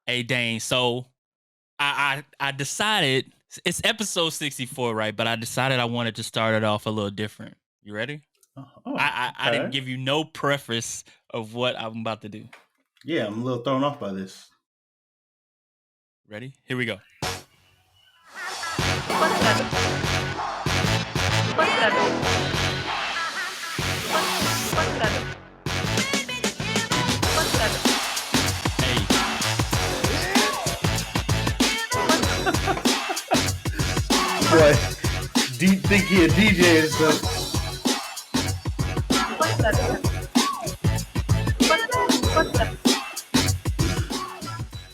Hey, Dane. So I decided it's episode 64, right? But I decided I wanted to start it off a little different. You ready? I didn't give you no preface of what I'm about to do. Yeah, I'm a little thrown off by this. Ready? Here we go. Boy, think he a DJ and stuff.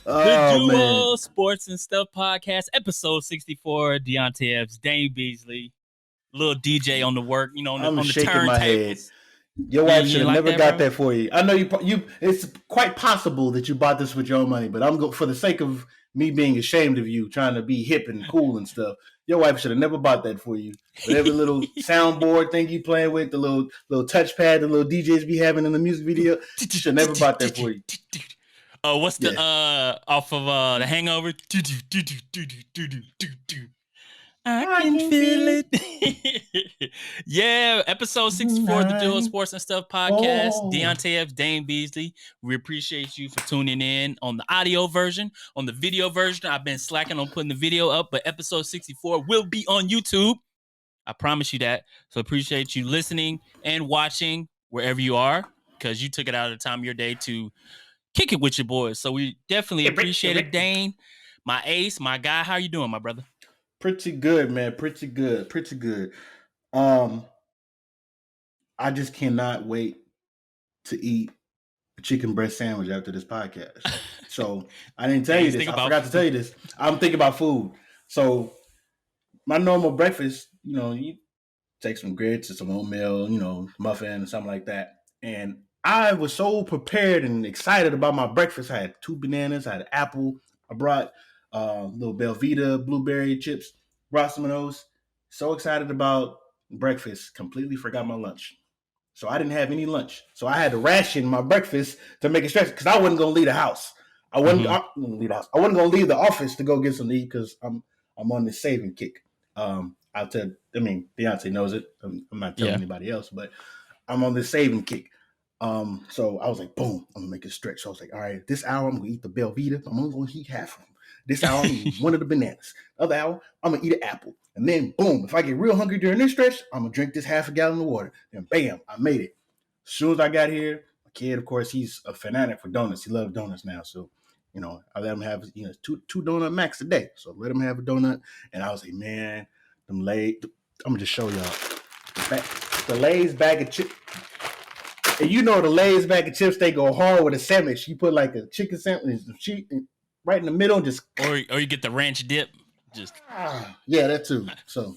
The Duo Sports and Stuff Podcast, episode 64. Deonte Epps, Dane Beasley, little DJ on the work, on the shaking my head. turntables. Your wife should have never got that for you. I know you. It's quite possible that you bought this with your own money, but I'm going for the sake of me being ashamed of you, trying to be hip and cool and stuff. Your wife should have never bought that for you. Whatever little soundboard thing you playing with, the little touchpad, the little DJs be having in the music video, she should have never bought that for you. What's the off of The Hangover? I can feel it. Yeah, episode 64 of the Duo Sports and Stuff Podcast. Deonte Epps, Dane Beasley. We appreciate you for tuning in on the audio version. On the video version, I've been slacking on putting the video up, but episode 64 will be on YouTube. I promise you that. So appreciate you listening and watching wherever you are, because you took it out of the time of your day to kick it with your boys. So we definitely appreciate it, Dane. My ace, my guy. How you doing, my brother? Pretty good, man. Pretty good. I just cannot wait to eat a chicken breast sandwich after this podcast. So I didn't tell you this. I forgot to tell you this. I'm thinking about food. So my normal breakfast, you take some grits and some oatmeal, muffin and something like that. And I was so prepared and excited about my breakfast. I had 2 bananas, I had an apple. I brought little Belvita blueberry chips, brought some of those. So excited about breakfast, completely forgot my lunch. So I didn't have any lunch. So I had to ration my breakfast to make it stressful because I wasn't going to leave the house. I wasn't going to leave the house. I wasn't going to leave the office to go get some to eat because I'm on this saving kick. Deonte knows it. I'm not telling anybody else, but I'm on this saving kick. So I was like, boom, I'm gonna make it stretch. So I was like, all right, this hour I'm gonna eat the Belvita. I'm only gonna eat half of them. This hour I'm gonna eat one of the bananas. The other hour I'm gonna eat an apple. And then boom, if I get real hungry during this stretch, I'm gonna drink this half a gallon of water. And bam, I made it. As soon as I got here, my kid, of course, he's a fanatic for donuts. He loves donuts now. So, I let him have two donut max a day. So let him have a donut. And I was like, man, I'm gonna just show y'all. The Lay's bag of chips. And the Lay's bag of chips, they go hard with a sandwich. You put like a chicken sandwich right in the middle, just or you get the ranch dip. Yeah, that too. So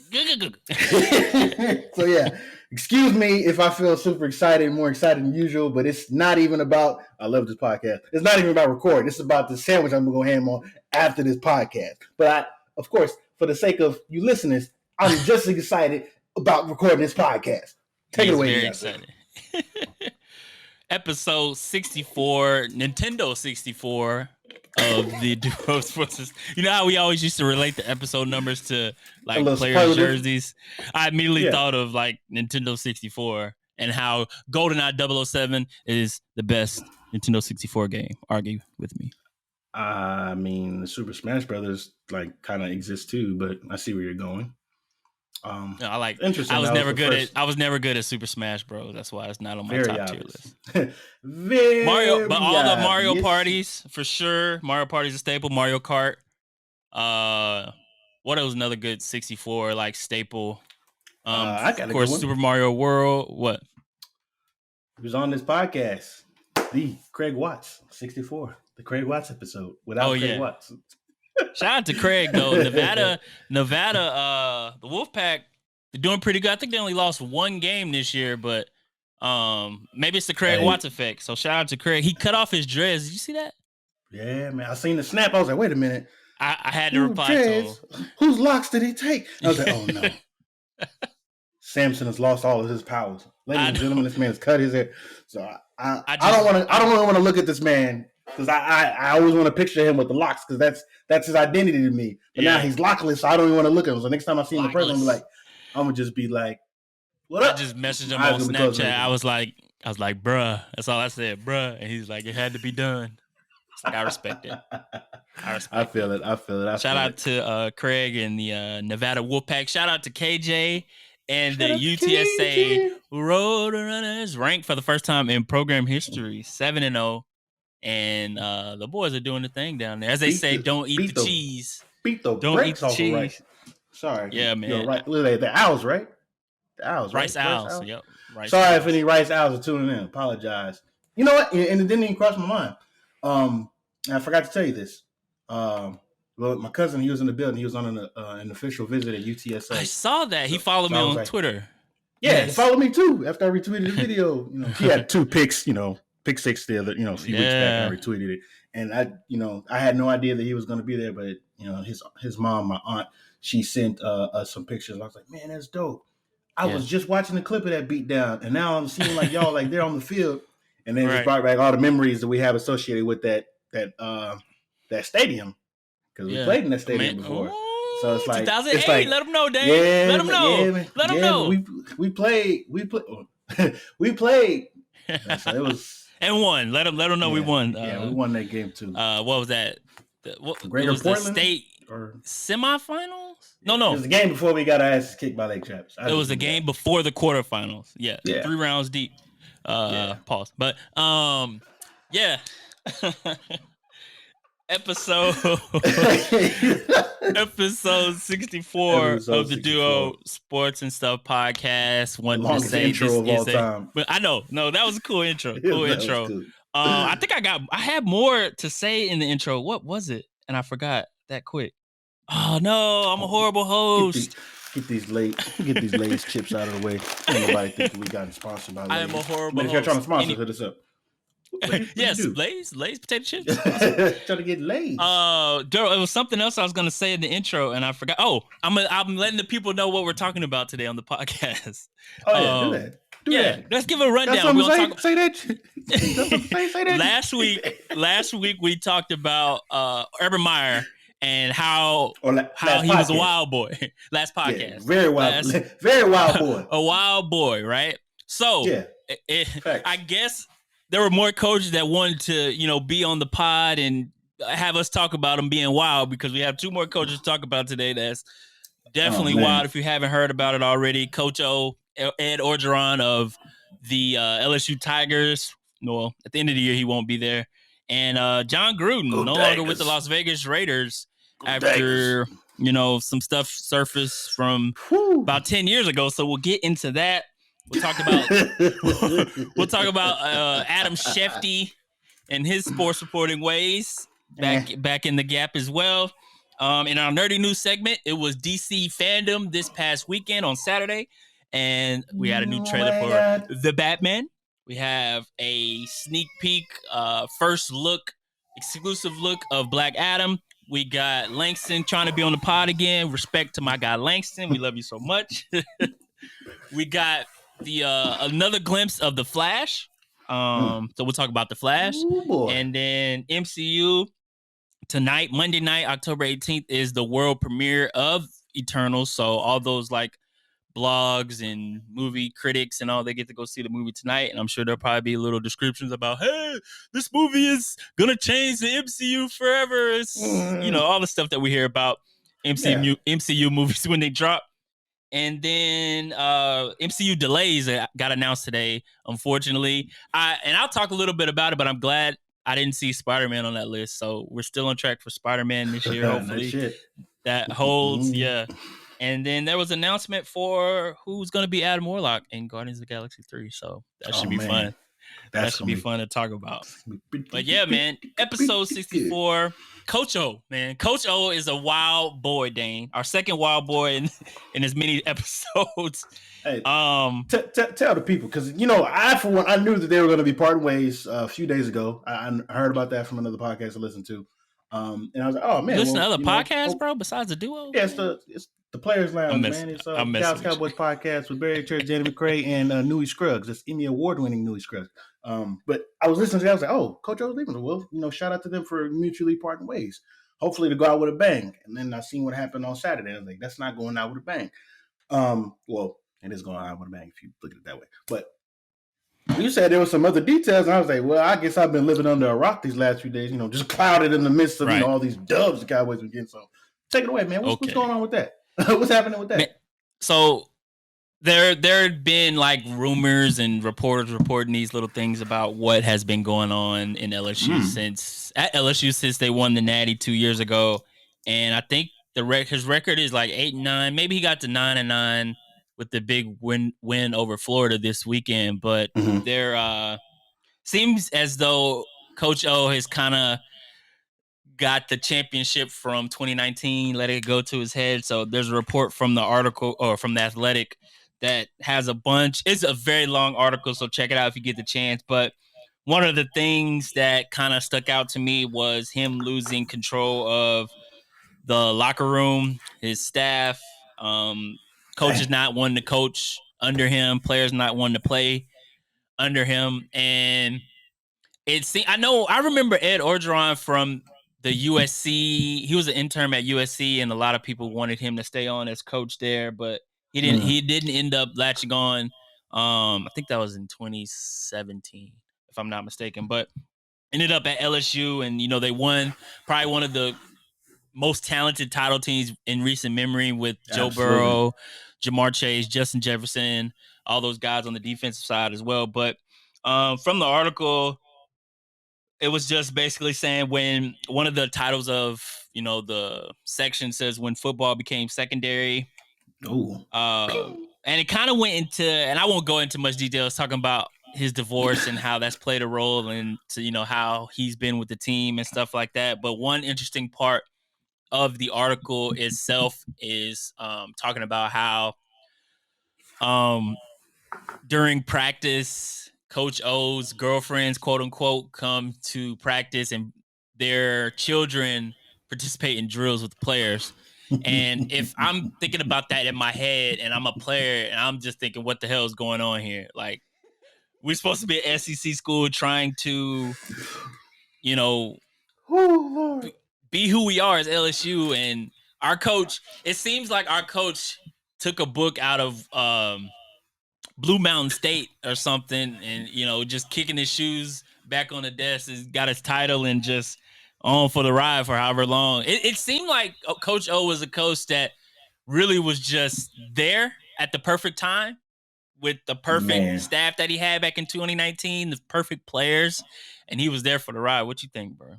so yeah. Excuse me if I feel super excited, more excited than usual, but it's not even about I love this podcast. It's not even about recording. It's about the sandwich I'm gonna go ham on after this podcast. But of course, for the sake of you listeners, I'm just as excited about recording this podcast. Take it away. Very excited. Episode 64, Nintendo 64 of the Duo Sports. You know how we always used to relate the episode numbers to like players' jerseys? I immediately thought of like Nintendo 64 and how GoldenEye 007 is the best Nintendo 64 game. Argue with me. I mean, the Super Smash Brothers like kind of exist too, but I see where you're going. Interesting. I was never good at Super Smash Bros. That's why it's not on my top tier list. Mario, but all the Mario parties for sure. Mario Party is a staple. Mario Kart. What was another good 64 like staple? I got of course, Super Mario World. What? He was on this podcast. The Craig Watts 64, the Craig Watts episode without Craig Watts. Shout out to Craig though. Nevada, the Wolfpack, they're doing pretty good. I think they only lost one game this year, but maybe it's the Craig Watts effect. So shout out to Craig. He cut off his dreads. Did you see that? Yeah, man. I seen the snap. I was like, wait a minute. I had to reply to him. Whose locks did he take? I was like, oh no. Samson has lost all of his powers. Ladies and gentlemen, this man's cut his hair. So I don't want to look at this man Because I always want to picture him with the locks because that's his identity to me. But now he's lockless, so I don't even want to look at him. So next time I see him in person, I'm gonna just be like, "What up?" I just messaged him on Snapchat. I was like, "Bruh." That's all I said, "Bruh," and he's like, "It had to be done." It's like I respect it. I feel it. Shout out to Craig and the Nevada Wolfpack. Shout out to KJ and the UTSA Roadrunners, ranked for the first time in program history, 7-0. And the boys are doing the thing down there. As they say, don't eat the cheese. Beat the brakes off of Rice. Sorry. Yeah, man. You're right. The Owls, right? The Owls, right? Rice Owls. Yep. Sorry if any Rice Owls are tuning in. Apologize. You know what? And it didn't even cross my mind. I forgot to tell you this. Well, my cousin, he was in the building. He was on an official visit at UTSA. I saw that. He followed me on Twitter. Yeah, he followed me too. After I retweeted the video, he had 2 picks. Pick 6 the other, a few weeks back, and I retweeted it. And I had no idea that he was going to be there, but his mom, my aunt, she sent us some pictures. I was like, man, that's dope. I was just watching the clip of that beatdown, and now I'm seeing like y'all like they're on the field, and then it just brought back all the memories that we have associated with that stadium because we played in that stadium before. So it's like 2008. It's like, let them know, Dane. Let them know. Let them know. We played. So it was. And won. Let them know we won. We won that game too. What was that? Greater it was Portland the state or semifinals? No. It was the game before we got our asses kicked by Lake Travis. It was a game before the quarterfinals. Yeah. 3 rounds deep. Pause. But episode 64 of the Duo Sports and Stuff podcast. Wanted to say intro of all time. But I know, no, that was a cool intro. I think I had more to say in the intro. What was it? And I forgot that quick. Oh no, I'm a horrible host. Get these Lay's chips out of the way. Nobody think we got sponsored by Lay's. I am a horrible host. If you're trying to sponsor, hit us up. Yes, Lay's potato chips. Trying to get Lay's. Daryl, it was something else I was gonna say in the intro, and I forgot. Oh, I'm letting the people know what we're talking about today on the podcast. Oh yeah, do that. Let's give a rundown. Say that. Say that. Last week we talked about Urban Meyer and how he was a wild boy. Last podcast, yeah, very wild boy. A wild boy, right? So I guess there were more coaches that wanted to, be on the pod and have us talk about them being wild, because we have 2 more coaches to talk about today. That's definitely wild. If you haven't heard about it already, Coach O, Ed Orgeron of the LSU Tigers. Well, at the end of the year, he won't be there. And John Gruden, longer with the Las Vegas Raiders after, some stuff surfaced from about 10 years ago. So we'll get into that. We'll talk about Adam Schefter and his sports reporting ways back in the gap as well. In our nerdy news segment, it was DC Fandom this past weekend on Saturday, and we had a new trailer for The Batman. We have a sneak peek, exclusive look of Black Adam. We got Langston trying to be on the pod again. Respect to my guy Langston. We love you so much. We got another glimpse of The Flash. So we'll talk about The Flash. And then MCU tonight, Monday night, October 18th, is the world premiere of Eternals. So all those blogs and movie critics and all, they get to go see the movie tonight. And I'm sure there'll probably be little descriptions about, hey, this movie is gonna change the MCU forever. It's all the stuff that we hear about MCU movies when they drop. And then MCU delays got announced today, unfortunately. I'll talk a little bit about it, but I'm glad I didn't see Spider-Man on that list. So we're still on track for Spider-Man this year, hopefully. That holds, yeah. And then there was an announcement for who's going to be Adam Warlock in Guardians of the Galaxy 3. So that should be fun. That should be fun to talk about. But yeah, man, episode 64. Coach O, man. Coach O is a wild boy, Dane. Our second wild boy in as many episodes. Hey, tell the people, because I knew that they were going to be parting ways a few days ago. I heard about that from another podcast I listened to, and I was like, "Oh man, listen to other podcasts, bro. Besides the Duo, yeah, it's the Players Lounge, man. It's Dallas Cowboys podcast with Barry Church, Danny McCray, and Newey Scruggs. That's Emmy award-winning Newey Scruggs. But I was listening to that. I was like, oh, Coach O's leaving. Well, shout out to them for mutually parting ways. Hopefully to go out with a bang. And then I seen what happened on Saturday. I was like, that's not going out with a bang. Well, it is going out with a bang if you look at it that way. But you said there were some other details, and I was like, well, I guess I've been living under a rock these last few days, just clouded in the midst of all these dubs the Cowboys been getting. So take it away, man. What's going on with that? What's happening with that? Man, so there had been like rumors and reporters reporting these little things about what has been going on in LSU since they won the Natty 2 years ago, and I think his record is like 8-9. Maybe he got to 9-9 with the big win over Florida this weekend, but there seems as though Coach O has kind of got the championship from 2019, let it go to his head. So there's a report from the article or from the Athletic that has a bunch. It's a very long article, so check it out if you get the chance. But one of the things that kind of stuck out to me was him losing control of the locker room, his staff, coaches not wanting to coach under him, players not wanting to play under him. And I remember Ed Orgeron from the USC. He was an intern at USC, and a lot of people wanted him to stay on as coach there, but he didn't. He didn't end up latching on. I think that was in 2017, if I'm not mistaken. But ended up at LSU, and they won probably one of the most talented title teams in recent memory with Joe Burrow, Jamar Chase, Justin Jefferson, all those guys on the defensive side as well. But from the article, it was just basically saying when one of the titles of, the section says when football became secondary. And it kind of went into, and I won't go into much details talking about his divorce and how that's played a role into, how he's been with the team and stuff like that. But one interesting part of the article itself is talking about how during practice, Coach O's girlfriends, quote unquote, come to practice and their children participate in drills with the players. And if I'm thinking about that in my head and I'm a player and I'm just thinking, what the hell is going on here? Like, we're supposed to be an SEC school trying to, be who we are as LSU. And our coach, it seems like our coach took a book out of Blue Mountain State or something, and just kicking his shoes back on the desk, has got his title and just on for the ride for however long. It seemed like Coach O was a coach that really was just there at the perfect time with the perfect staff that he had back in 2019, the perfect players, and he was there for the ride. What you think, bro?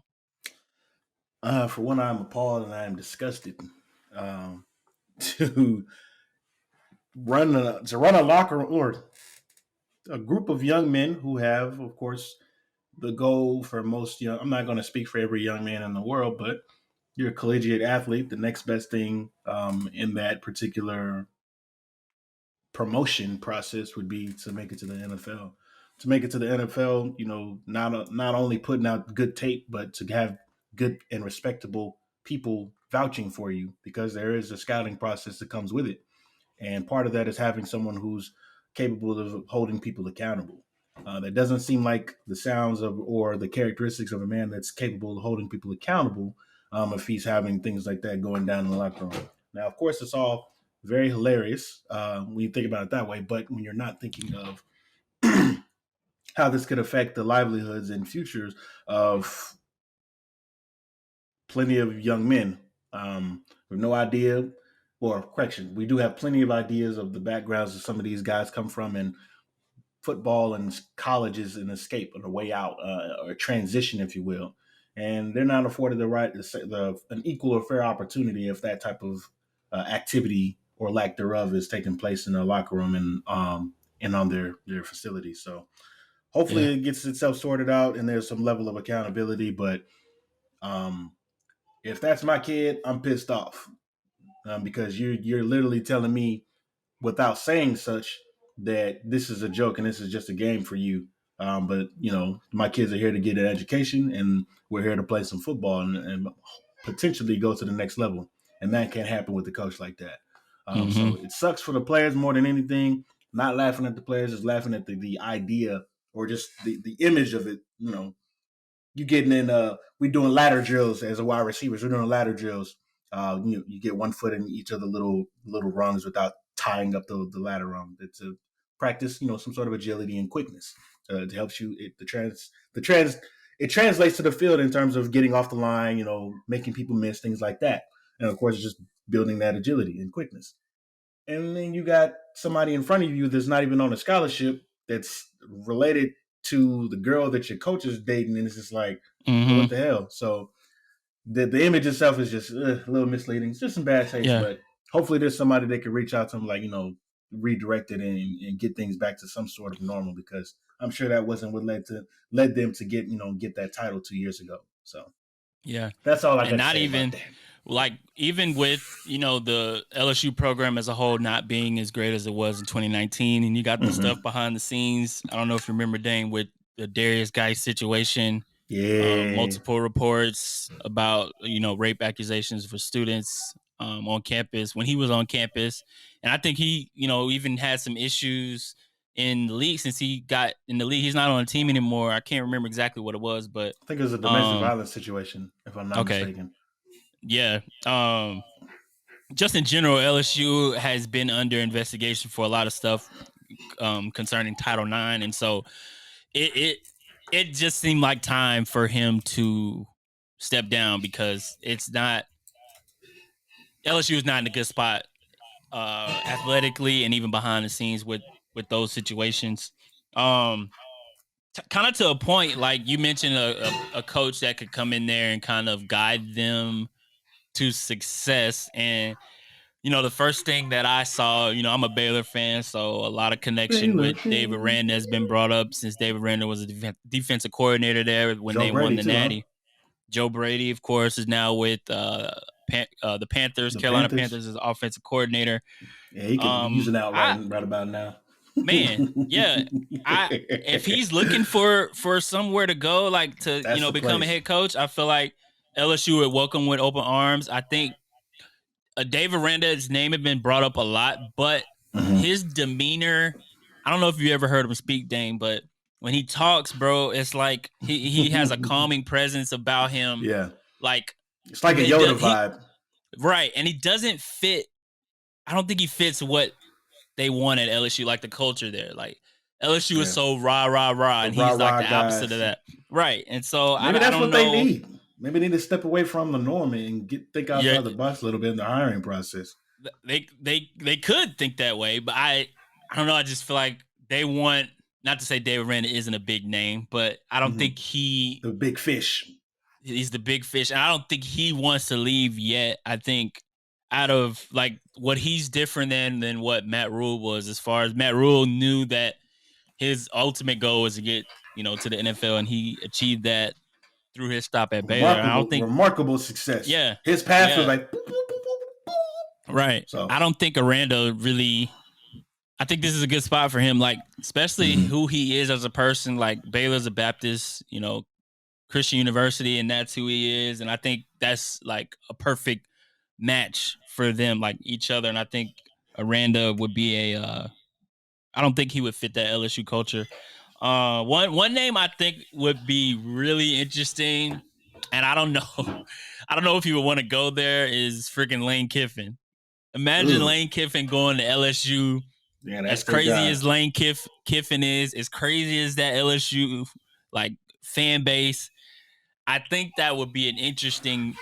For one, I'm appalled and I am disgusted to run a locker room or a group of young men who have, of course, the goal for most young. I'm not going to speak for every young man in the world, but you're a collegiate athlete. The next best thing in that particular promotion process would be to make it to the NFL. To make it to the NFL, not only putting out good tape, but to have good and respectable people vouching for you, because there is a scouting process that comes with it. And part of that is having someone who's capable of holding people accountable. That doesn't seem like the sounds of or the characteristics of a man that's capable of holding people accountable if he's having things like that going down in the locker room. Now, of course, it's all very hilarious when you think about it that way, but when you're not thinking of how this could affect the livelihoods and futures of plenty of young men with no idea, or correction, we do have plenty of ideas of the backgrounds that some of these guys come from, and football and college is an escape and a way out, or a transition, if you will. And they're not afforded an equal or fair opportunity if that type of activity or lack thereof is taking place in their locker room and on their facilities. So hopefully it gets itself sorted out and there's some level of accountability. But if that's my kid, I'm pissed off because you're literally telling me without saying such that this is a joke and this is just a game for you. But my kids are here to get an education and we're here to play some football and potentially go to the next level. And that can't happen with a coach like that. So it sucks for the players more than anything. Not laughing at the players, just laughing at the idea or just the image of it. You know, you getting in. We doing ladder drills as a wide receivers. We're doing ladder drills. You get 1 foot in each of the little rungs without tying up the ladder rung. It's a practice, some sort of agility and quickness. It helps you. It translates to the field in terms of getting off the line, making people miss, things like that. And of course, just building that agility and quickness. And then you got somebody in front of you that's not even on a scholarship that's related to the girl that your coach is dating, and it's just like, what the hell? So the image itself is just a little misleading. It's just some bad taste, but hopefully there's somebody that can reach out to them, like, redirect it and get things back to some sort of normal, because I'm sure that wasn't what led them to get that title 2 years ago. So yeah, that's all I got to say. Not even about that. Like, even with, the LSU program as a whole not being as great as it was in 2019, and you got the stuff behind the scenes. I don't know if you remember, Dane, with the Darius Guy situation. Yeah. Multiple reports about, rape accusations for students on campus when he was on campus. And I think he, even had some issues in the league since he got in the league. He's not on the team anymore. I can't remember exactly what it was, but I think it was a domestic violence situation, if I'm not mistaken. Yeah. Just in general, LSU has been under investigation for a lot of stuff concerning Title IX. And so it just seemed like time for him to step down, because LSU is not in a good spot athletically and even behind the scenes with those situations. Kind of to a point, like you mentioned, a coach that could come in there and kind of guide them to success. And the first thing that I saw, I'm a Baylor fan, so a lot of connection with David Rand has been brought up since David Rand was a defensive coordinator there when they won the Natty. Joe Brady, of course, is now with the Panthers. Carolina Panthers is offensive coordinator. Yeah, he could be using out right about now. Man, yeah. If he's looking for somewhere to go, like to become a head coach, I feel like LSU would welcome with open arms. I think Dave Aranda's name had been brought up a lot, but his demeanor, I don't know if you ever heard him speak, Dane, but when he talks, bro, it's like he has a calming presence about him. Yeah. Like, it's like a Yoda vibe. Right. And he doesn't fit. I don't think he fits what they want at LSU, like the culture there. Like, LSU is so rah, rah, rah, and he's like the opposite of that. Right. And so maybe that's what they need. Maybe they need to step away from the norm and think outside the box a little bit in the hiring process. They could think that way, but I don't know. I just feel like they want, not to say David Rand isn't a big name, but I don't think the big fish. He's the big fish, and I don't think he wants to leave yet. I think out of like what he's different than what Matt Rule was, as far as Matt Rule knew that his ultimate goal was to get to the NFL, and he achieved that through his stop at Baylor. I don't think remarkable success. Yeah, his path was like boop, boop, boop, boop, boop. Right. So I don't think Aranda really. I think this is a good spot for him, like especially who he is as a person. Like, Baylor's a Baptist, Christian university, and that's who he is. And I think that's like a perfect match for them, like each other. And I think Aranda would be I don't think he would fit that LSU culture. One name I think would be really interesting, and I don't know if he would want to go there, is freaking Lane Kiffin. Imagine Lane Kiffin going to LSU. Yeah, as crazy as Lane Kiffin is, as crazy as that LSU like fan base, I think that would be an interesting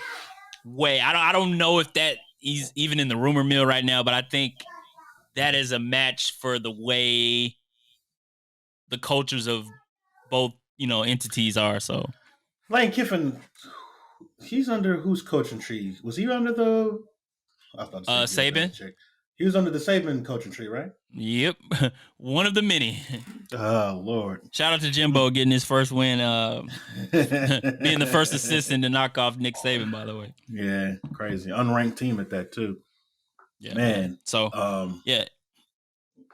way. I don't know if that he's even in the rumor mill right now, but I think that is a match for the way the cultures of both entities are. So Lane Kiffin, he's under whose coaching tree? Was he under the Saban? He was under the Saban coaching tree, right? Yep. One of the many. Oh, Lord. Shout out to Jimbo getting his first win, being the first assistant to knock off Nick Saban, by the way. Yeah, crazy. Unranked team at that, too. Yeah, man. So, yeah.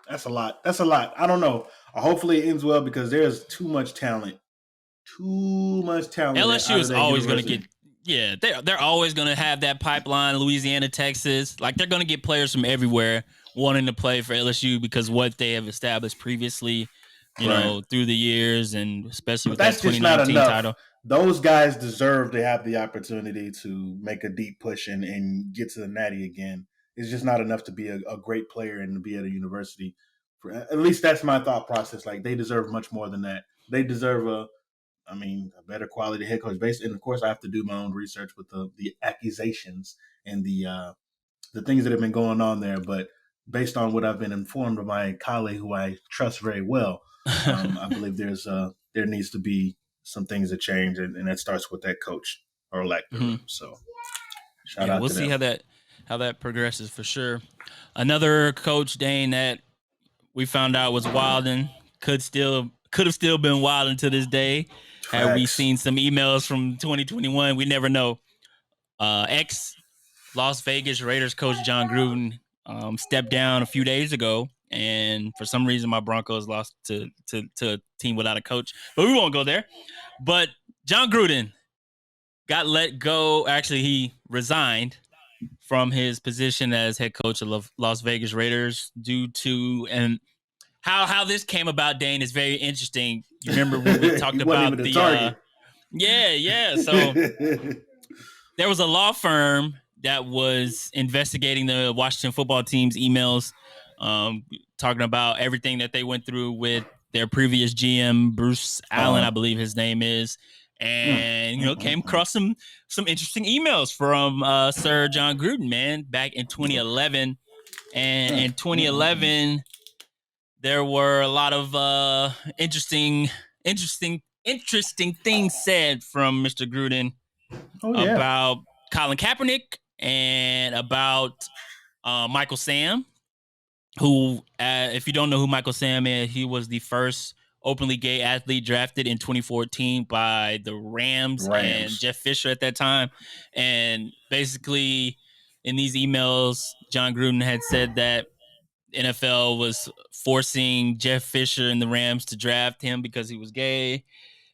That's a lot. I don't know. Hopefully it ends well, because there's too much talent. LSU is always going to get... Yeah, they're always going to have that pipeline, Louisiana, Texas. Like, they're going to get players from everywhere wanting to play for LSU because what they have established previously. through the years, and especially with that that's just not 2019 enough. title. Those guys deserve to have the opportunity to make a deep push and get to the natty again. It's just not enough to be a great player and to be at a university. At least that's my thought process. Like, they deserve much more than that. They deserve a better quality head coach base. And of course, I have to do my own research with the accusations and the things that have been going on there. But based on what I've been informed by my colleague, who I trust very well, I believe there needs to be some things that change, and that starts with that coach or lack thereof. So, shout out. We'll to see them. how that progresses for sure. Another coach, Dane, that we found out was Wildin. Could have still been Wildin to this day. Facts. Had we seen some emails from 2021, we never know. Ex Las Vegas Raiders coach John Gruden stepped down a few days ago, and for some reason my Broncos lost to a team without a coach. But we won't go there. But John Gruden got let go. Actually, he resigned from his position as head coach of Las Vegas Raiders due to, and how this came about, Dane, is very interesting. You remember when we talked about the target. Yeah. So there was a law firm that was investigating the Washington football team's emails, talking about everything that they went through with their previous GM, Bruce Allen, I believe his name is. And, came across some interesting emails from Sir John Gruden, man, back in 2011. And in 2011, there were a lot of interesting things said from Mr. Gruden about Colin Kaepernick and about Michael Sam, who, if you don't know who Michael Sam is, he was the first openly gay athlete drafted in 2014 by the Rams and Jeff Fisher at that time. And basically, in these emails, John Gruden had said that NFL was forcing Jeff Fisher and the Rams to draft him because he was gay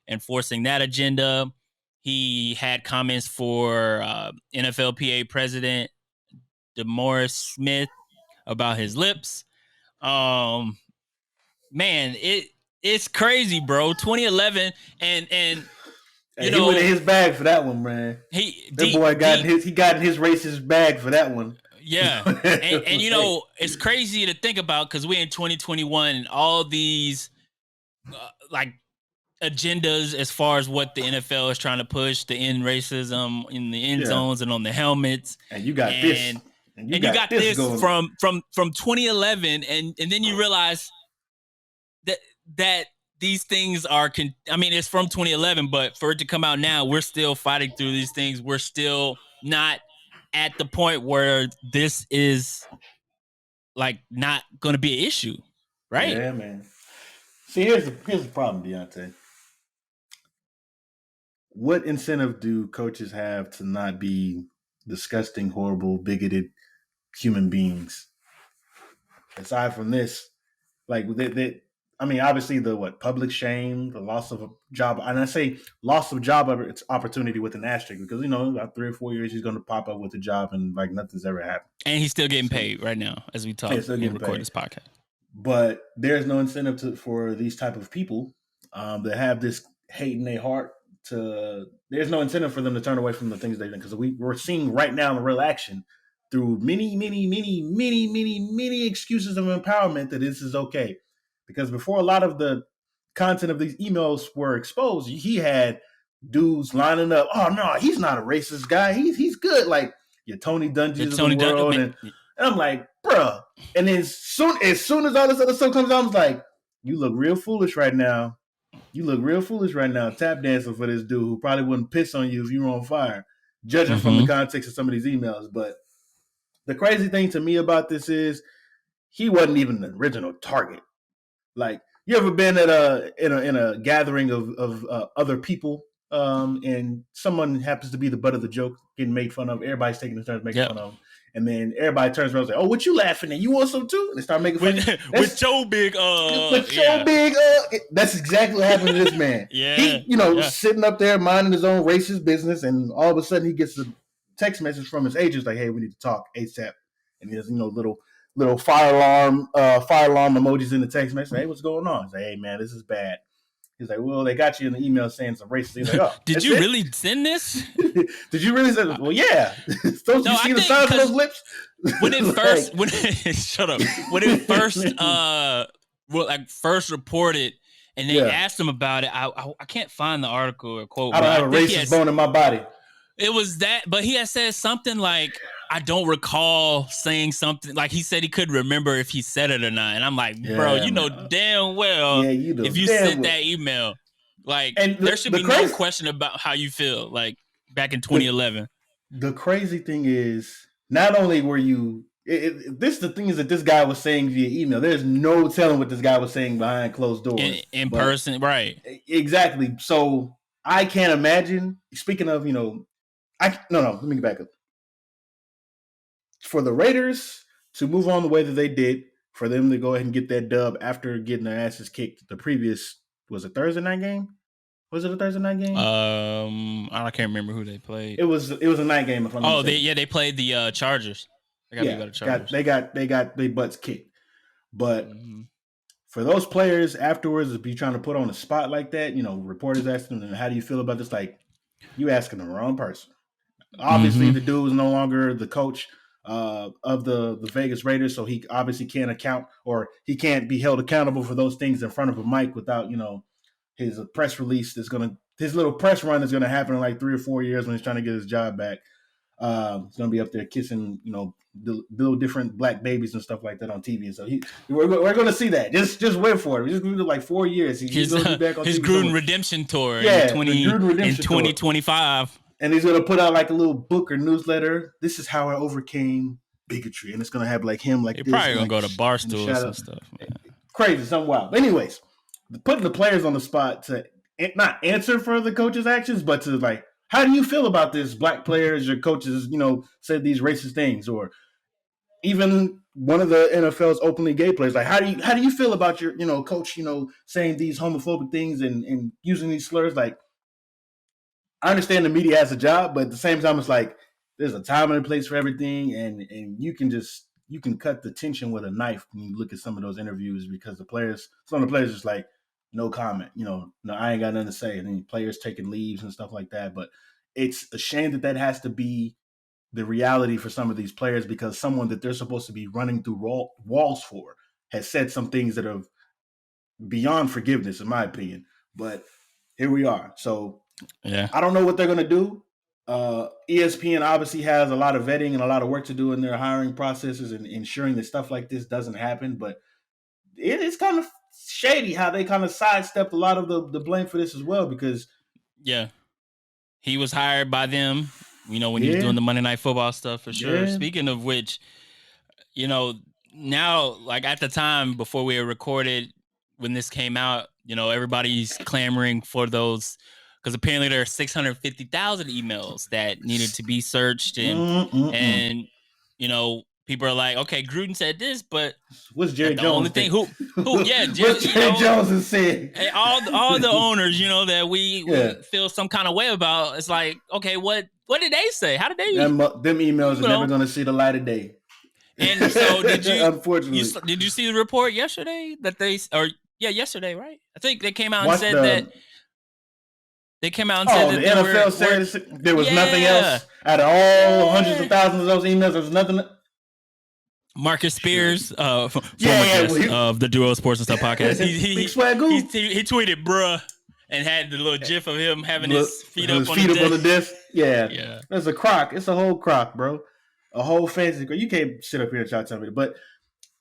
and forcing that agenda. He had comments for NFLPA president DeMaurice Smith about his lips. Man, it's crazy, bro. 2011, and he went in his bag for that one, man. Got in his racist bag for that one. Yeah, and it's crazy to think about because we're in 2021 and all these agendas as far as what the NFL is trying to push, to end racism in the end zones and on the helmets. And you got this. And you got this from 2011, and then you realize that these things are it's from 2011, but for it to come out now, we're still fighting through these things. We're still not at the point where this is not going to be an issue, right? Yeah, man. See, here's the problem, Deonte. What incentive do coaches have to not be disgusting, horrible, bigoted human beings? Aside from this, obviously the public shame, the loss of a job, and I say loss of job opportunity with an asterisk because about 3 or 4 years he's going to pop up with a job and nothing's ever happened, and he's still getting paid right now as we talk and record this podcast. But there's no incentive for these type of people that have this hate in their heart. There's no incentive for them to turn away from the things they've done, because we're seeing right now in real action through many excuses of empowerment that this is okay. Because before a lot of the content of these emails were exposed, he had dudes lining up. Oh no, he's not a racist guy. He's good. Like your Tony Dungy's of the world, and I'm like, bruh. And then as soon as all this other stuff comes out, I'm like, you look real foolish right now. Tap dancing for this dude who probably wouldn't piss on you if you were on fire, judging from the context of some of these emails. But the crazy thing to me about this is he wasn't even the original target. Like, you ever been at in a gathering of other people, and someone happens to be the butt of the joke, getting made fun of. Everybody's taking turns making fun of them. And then everybody turns around and says, "Oh, what you laughing at? You want some too?" And they start making fun with Joe Big. That's exactly what happened to this man. Sitting up there minding his own racist business, and all of a sudden he gets a text message from his agents like, "Hey, we need to talk ASAP." And he has little little fire alarm emojis in the text message. Hey, what's going on? He's like, hey man, this is bad. He's like, well, they got you in the email saying some racist. He's like, oh, did you really send this? Did you really say? Well, yeah. Don't you see the size of those lips? When it first, shut up. When it first, first reported, and they asked him about it, I can't find the article or quote. I don't have a racist bone in my body. It was that, but he had said something like, I don't recall saying something. Like he said he couldn't remember if he said it or not. And I'm like, bro, you know damn well if you sent that email, like there should be no question about how you feel. Like back in 2011. The crazy thing is, not only were you, the thing is that this guy was saying via email. There's no telling what this guy was saying behind closed doors. In person, right. Exactly. So I can't imagine, speaking of, let me get back up. For the Raiders to move on the way that they did, for them to go ahead and get that dub after getting their asses kicked the previous, was it Thursday night game? Was it a Thursday night game? I can't remember who they played. It was a night game. If I'm they played the Chargers. They got their butts kicked. But for those players afterwards to be trying to put on a spot like that, reporters asking them, how do you feel about this? Like, you asking the wrong person. Obviously, the dude is no longer the coach of the Vegas Raiders, so he obviously can't account, or he can't be held accountable for those things in front of a mic without, his press release his little press run is gonna happen in like 3 or 4 years when he's trying to get his job back. He's gonna be up there kissing, the little different black babies and stuff like that on TV. And so we're gonna see that. Just wait for it. We're just gonna do like 4 years. He's gonna be back on his TV Gruden redemption tour. Yeah, in 2025. And he's gonna put out like a little book or newsletter. This is how I overcame bigotry, and it's gonna have like him like. You're this, probably gonna like, go to Barstools and stuff. Man. Crazy, something wild. But anyways, putting the players on the spot to not answer for the coach's actions, but to like, how do you feel about this? Black players, your coaches, said these racist things, or even one of the NFL's openly gay players. Like, how do you feel about your, coach, saying these homophobic things and using these slurs? Like, I understand the media has a job, but at the same time, it's like there's a time and a place for everything, and you can cut the tension with a knife when you look at some of those interviews, because some of the players just like, no comment, no, I ain't got nothing to say, and then players taking leaves and stuff like that. But it's a shame that has to be the reality for some of these players, because someone that they're supposed to be running through walls for has said some things that are beyond forgiveness, in my opinion. But here we are. So yeah, I don't know what they're going to do. ESPN obviously has a lot of vetting and a lot of work to do in their hiring processes and ensuring that stuff like this doesn't happen. But it is kind of shady how they kind of sidestepped a lot of the blame for this as well, because he was hired by them, when he was doing the Monday Night Football stuff, for sure. Speaking of which, now, like at the time before we had recorded, when this came out, everybody's clamoring for those, because apparently there are 650,000 emails that needed to be searched, and people are like, okay, Gruden said this, but what's Jerry Jones? The only thing who what Jerry Jones is saying. All the owners, that we feel some kind of way about. It's like, okay, what did they say? How did they? Them emails are never going to see the light of day. And so did you? Unfortunately, did you see the report yesterday that yesterday, right? I think they came out and said that. They came out and said that the NFL said there was nothing else out of all hundreds of thousands of those emails. There was nothing. Marcus Spears, former guest of the Duo Sports and Stuff podcast, he tweeted "bruh" and had the little gif of him having his feet up on the desk. Yeah. That's a crock. It's a whole crock, bro. A whole fancy. You can't sit up here and try to tell me that. But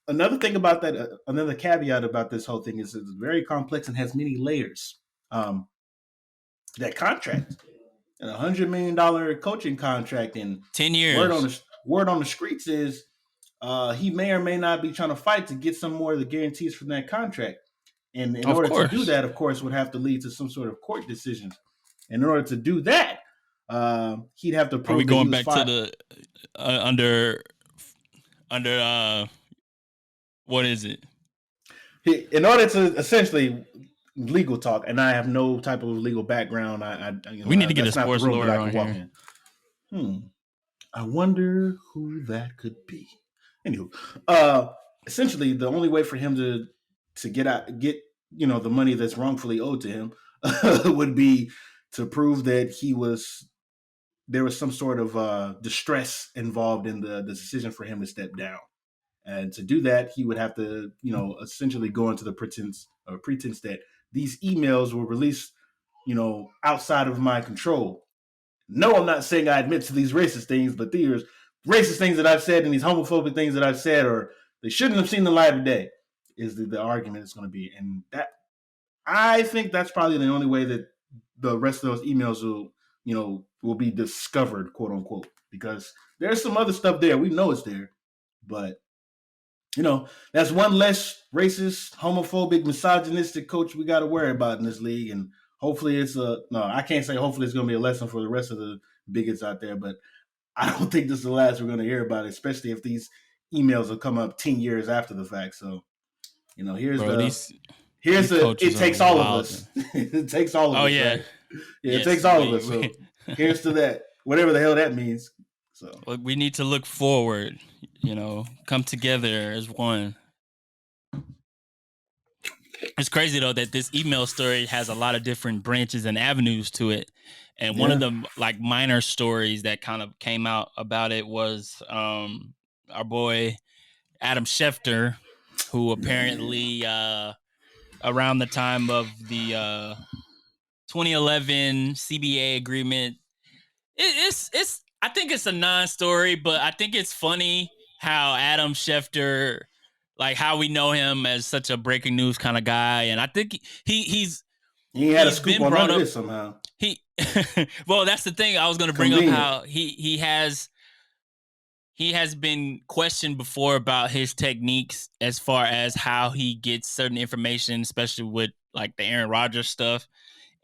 another thing about that, another caveat about this whole thing is it's very complex and has many layers. That contract, an $100 million coaching contract in 10 years. Word on the streets is he may or may not be trying to fight to get some more of the guarantees from that contract. And in order to do that, of course, would have to lead to some sort of court decision. And in order to do that, he'd have to prove. Are we going back to the under what is it? In order to essentially legal talk, and I have no type of legal background. We need to get a sports lawyer on here. I wonder who that could be. Anywho, essentially the only way for him to get the money that's wrongfully owed to him would be to prove that there was some sort of distress involved in the decision for him to step down. And to do that, he would have to, essentially go into the pretense that these emails were released, outside of my control. No, I'm not saying I admit to these racist things, but these racist things that I've said and these homophobic things that I've said, or they shouldn't have seen the light of day, is the argument it's going to be. And that, I think that's probably the only way that the rest of those emails will be discovered, quote unquote, because there's some other stuff there. We know it's there, but that's one less racist, homophobic, misogynistic coach we got to worry about in this league. And hopefully I can't say hopefully it's going to be a lesson for the rest of the bigots out there, but I don't think this is the last we're going to hear about it, especially if these emails will come up 10 years after the fact. So, it takes all of us. It takes all of us. Oh, yeah. Right? Yeah, yes, it takes all of us. So here's to that, whatever the hell that means. So we need to look forward, come together as one. It's crazy though that this email story has a lot of different branches and avenues to it. And one of the minor stories that kind of came out about it was our boy Adam Schefter, who apparently around the time of the 2011 CBA agreement, it's I think it's a non-story, but I think it's funny how Adam Schefter, like how we know him as such a breaking news kind of guy, and I think he had a scoop on none of this somehow. Well, that's the thing. I was going to bring up how he has been questioned before about his techniques as far as how he gets certain information, especially with like the Aaron Rodgers stuff.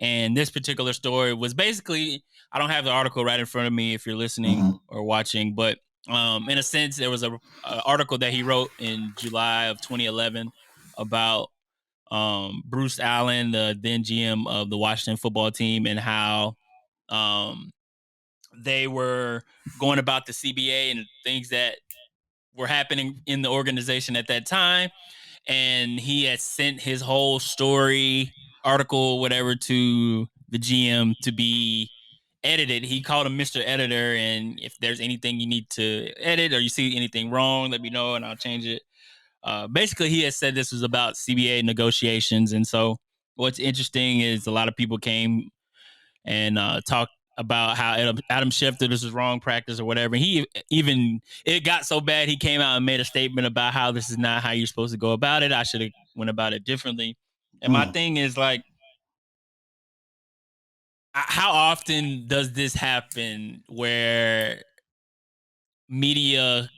And this particular story was basically, I don't have the article right in front of me if you're listening or watching, but in a sense, there was a article that he wrote in July of 2011 about Bruce Allen, the then GM of the Washington football team, and how they were going about the CBA and things that were happening in the organization at that time. And he had sent his whole story, article, whatever, to the GM to be edited. He called him Mr. Editor, and if there's anything you need to edit or you see anything wrong, let me know and I'll change it. Basically, he had said this was about CBA negotiations. And so what's interesting is a lot of people came and talked about how Adam Schefter, this is wrong practice or whatever. It got so bad, he came out and made a statement about how this is not how you're supposed to go about it. I should have went about it differently. And my thing is like, how often does this happen where media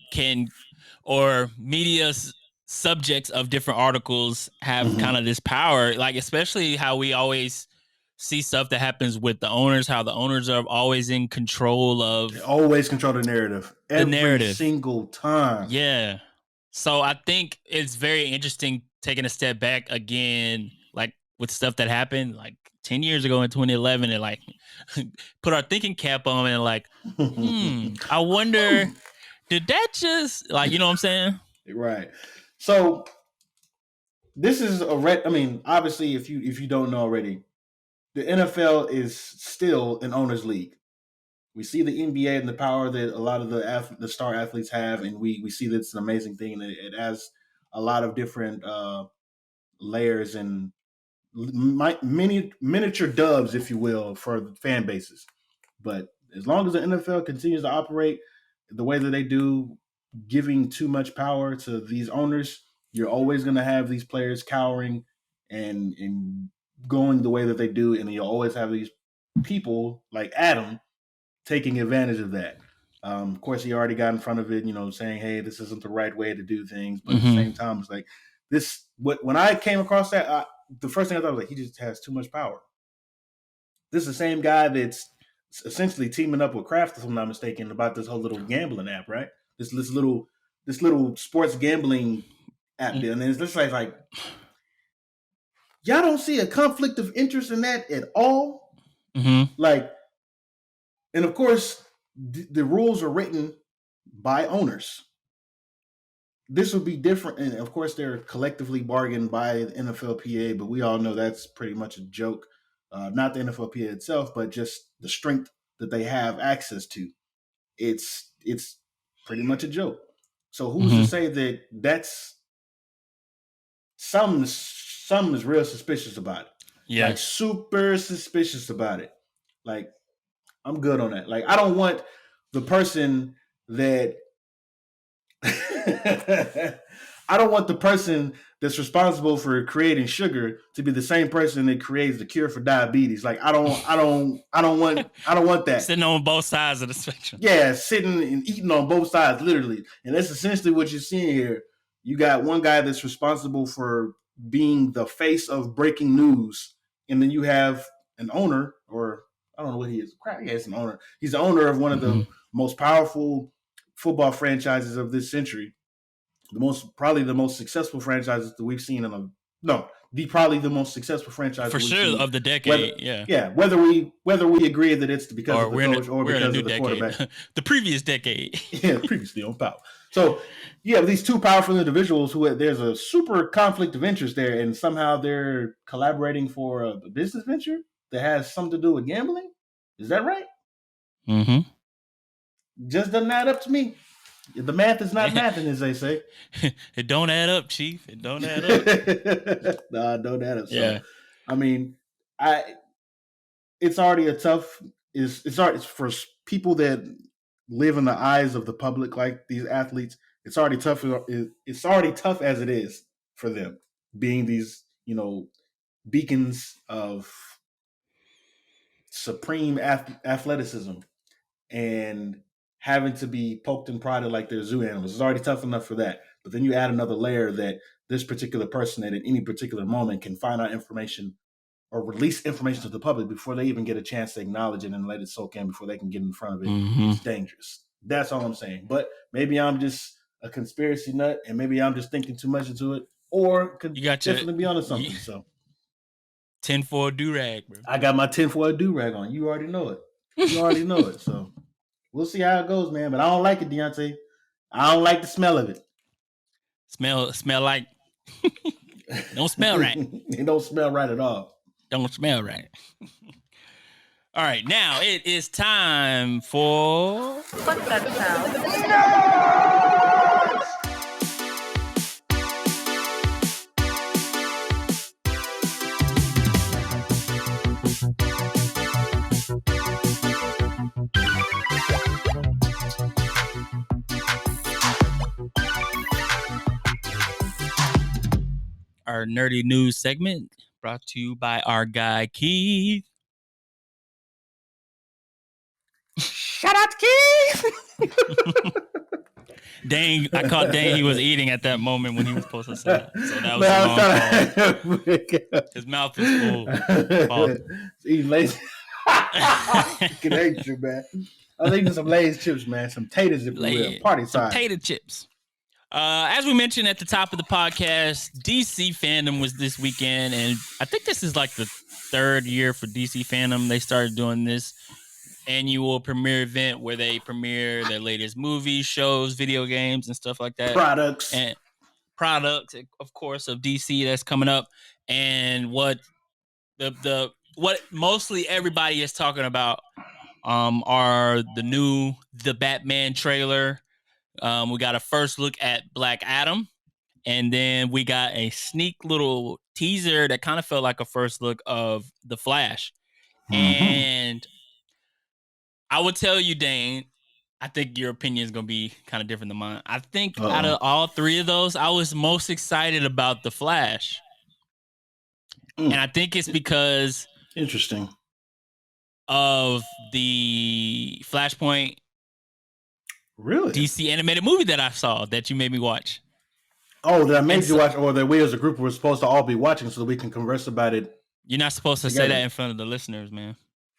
subjects of different articles have kind of this power, like especially how we always see stuff that happens with the owners, how the owners are always in control of... They always control the narrative. Every single time. Yeah. So I think it's very interesting taking a step back again, like with stuff that happened like 10 years ago in 2011, and like put our thinking cap on and like, I wonder, did that just, like, you know what I'm saying? Right. So this is obviously, if you don't know already, the NFL is still an owners league. We see the NBA and the power that a lot of the star athletes have, and we see that it's an amazing thing, and it has a lot of different layers and many miniature dubs, if you will, for fan bases. But as long as the NFL continues to operate the way that they do, giving too much power to these owners, you're always going to have these players cowering and going the way that they do, and you'll always have these people like Adam taking advantage of that. Of course, he already got in front of it, saying, "Hey, this isn't the right way to do things." But at the same time, it's like this. When I came across that, the first thing I thought was like, he just has too much power. This is the same guy that's essentially teaming up with Kraft, if I'm not mistaken, about this whole little gambling app, right? This little sports gambling app deal, and it's just like y'all don't see a conflict of interest in that at all. Like, and of course, the rules are written by owners. this would be different. And of course, they're collectively bargained by the NFLPA, but we all know that's pretty much a joke. Not the NFLPA itself, but just the strength that they have access to. It's pretty much a joke. So who's to say that that's something is real suspicious about it? Yeah. Like super suspicious about it. Like, I'm good on that. Like, I don't want the person that I don't want the person that's responsible for creating sugar to be the same person that creates the cure for diabetes. Like, I don't want that. Sitting on both sides of the spectrum. Yeah, sitting and eating on both sides, literally. And that's essentially what you're seeing here. You got one guy that's responsible for being the face of breaking news, and then you have an owner, or I don't know what he is. Crap, yeah, he's an owner. He's the owner of one of the most powerful football franchises of this century. Probably the most successful franchises that we've seen probably the most successful franchise for sure of the decade. Whether we agree that it's because of the coach or because of the quarterback. The previous decade. Yeah, previously on power. So you have these two powerful individuals who there's a super conflict of interest there, and somehow they're collaborating for a business venture that has something to do with gambling. Is that right? Mm-hmm. Just doesn't add up to me. The math is not mathing, as they say. It don't add up, Chief. It don't add up. No, it don't add up. So, yeah. I mean, it's already it's for people that live in the eyes of the public, like these athletes. It's already tough. It's already tough as it is for them, being these, beacons of supreme athleticism and having to be poked and prodded like they're zoo animals. It's already tough enough for that. But then you add another layer that this particular person at any particular moment can find out information or release information to the public before they even get a chance to acknowledge it and let it soak in before they can get in front of it. It's dangerous. That's all I'm saying. But maybe I'm just a conspiracy nut, and maybe I'm just thinking too much into it, or could definitely be onto something. So, tinfoil do-rag, bro. I got my tinfoil do-rag on. You already know it. So we'll see how it goes, man. But I don't like it, Deonte. I don't like the smell of it. Smell like don't smell right. It don't smell right at all. Don't smell right. All right, now it is time for Fuck that sound. Our nerdy news segment brought to you by our guy Keith. Shout out to Keith. Dang, I caught Dane. He was eating at that moment when he was supposed to say that. So that was a long pause. His mouth was full. Eating Lay's. Can hate you, man. I was eating some Lay's chips, man. Some taters, if you will. Party time. Some tater chips. As we mentioned at the top of the podcast, DC Fandom was this weekend, and I think this is like the third year for DC Fandom. They started doing this annual premiere event where they premiere their latest movies, shows, video games, and stuff like that. Products, of course, of DC that's coming up. And what what mostly everybody is talking about are the Batman trailer. We got a first look at Black Adam, and then we got a sneak little teaser that kind of felt like a first look of The Flash. And I would tell you, Dane, I think your opinion is going to be kind of different than mine. I think out of all three of those, I was most excited about The Flash. And I think it's because interesting of the Flashpoint DC animated movie that I saw that you made me watch. Oh, that I made you watch, or that we as a group were supposed to all be watching so that we can converse about it. You're not supposed to say that in front of the listeners, man.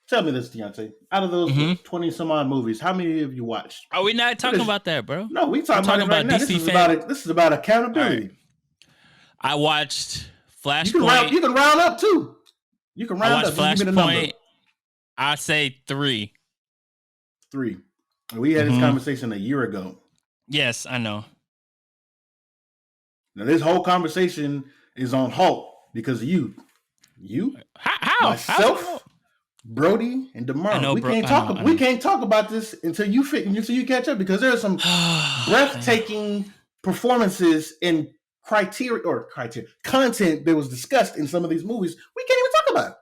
Tell me this, Deonte. Out of those 20-some-odd movies, how many have you watched? Are we not talking about that, bro? No, we're talking about DC This is about accountability. Right. I watched Flashpoint. You can round up, too. You can round up. Flashpoint. I'd say 3. 3. We had this conversation a year ago. Yes, I know. Now this whole conversation is on halt because of you. How? Myself, Brody, and I DeMar. know, We bro. can't I talk. know. We can't talk about this until you catch up because there are some breathtaking performances and content that was discussed in some of these movies. We can't even talk about it.